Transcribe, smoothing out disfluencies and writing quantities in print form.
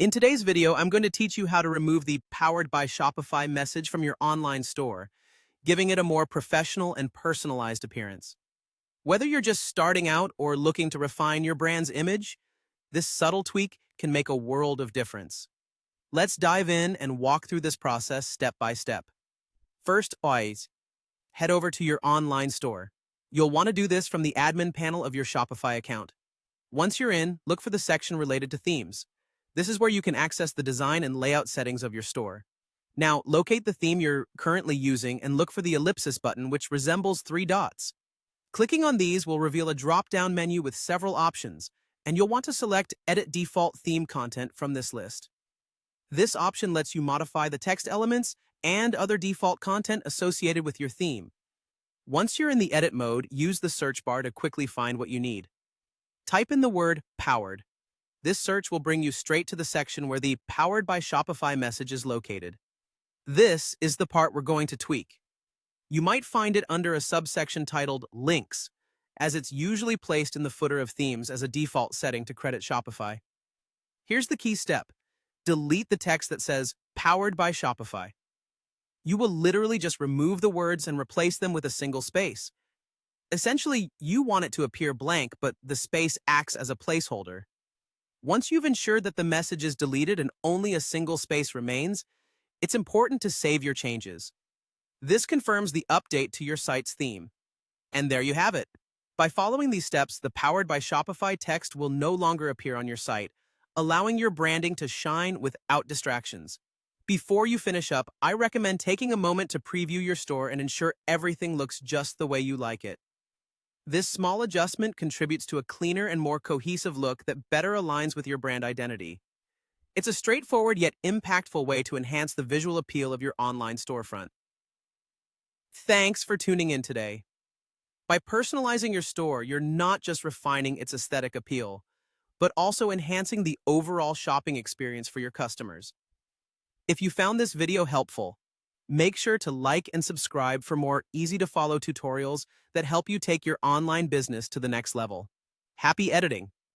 In today's video, I'm going to teach you how to remove the Powered by Shopify message from your online store, giving it a more professional and personalized appearance. Whether you're just starting out or looking to refine your brand's image, this subtle tweak can make a world of difference. Let's dive in and walk through this process step by step. First, always head over to your online store. You'll want to do this from the admin panel of your Shopify account. Once you're in, look for the section related to themes. This is where you can access the design and layout settings of your store. Now, locate the theme you're currently using and look for the ellipsis button, which resembles three dots. Clicking on these will reveal a drop-down menu with several options, and you'll want to select Edit Default Theme Content from this list. This option lets you modify the text elements and other default content associated with your theme. Once you're in the edit mode, use the search bar to quickly find what you need. Type in the word Powered. This search will bring you straight to the section where the Powered by Shopify message is located. This is the part we're going to tweak. You might find it under a subsection titled Links, as it's usually placed in the footer of themes as a default setting to credit Shopify. Here's the key step. Delete the text that says Powered by Shopify. You will literally just remove the words and replace them with a single space. Essentially, you want it to appear blank, but the space acts as a placeholder. Once you've ensured that the message is deleted and only a single space remains, it's important to save your changes. This confirms the update to your site's theme. And there you have it. By following these steps, the Powered by Shopify text will no longer appear on your site, allowing your branding to shine without distractions. Before you finish up, I recommend taking a moment to preview your store and ensure everything looks just the way you like it. This small adjustment contributes to a cleaner and more cohesive look that better aligns with your brand identity. It's a straightforward yet impactful way to enhance the visual appeal of your online storefront. Thanks for tuning in today. By personalizing your store, you're not just refining its aesthetic appeal, but also enhancing the overall shopping experience for your customers. If you found this video helpful, make sure to like and subscribe for more easy-to-follow tutorials that help you take your online business to the next level. Happy editing!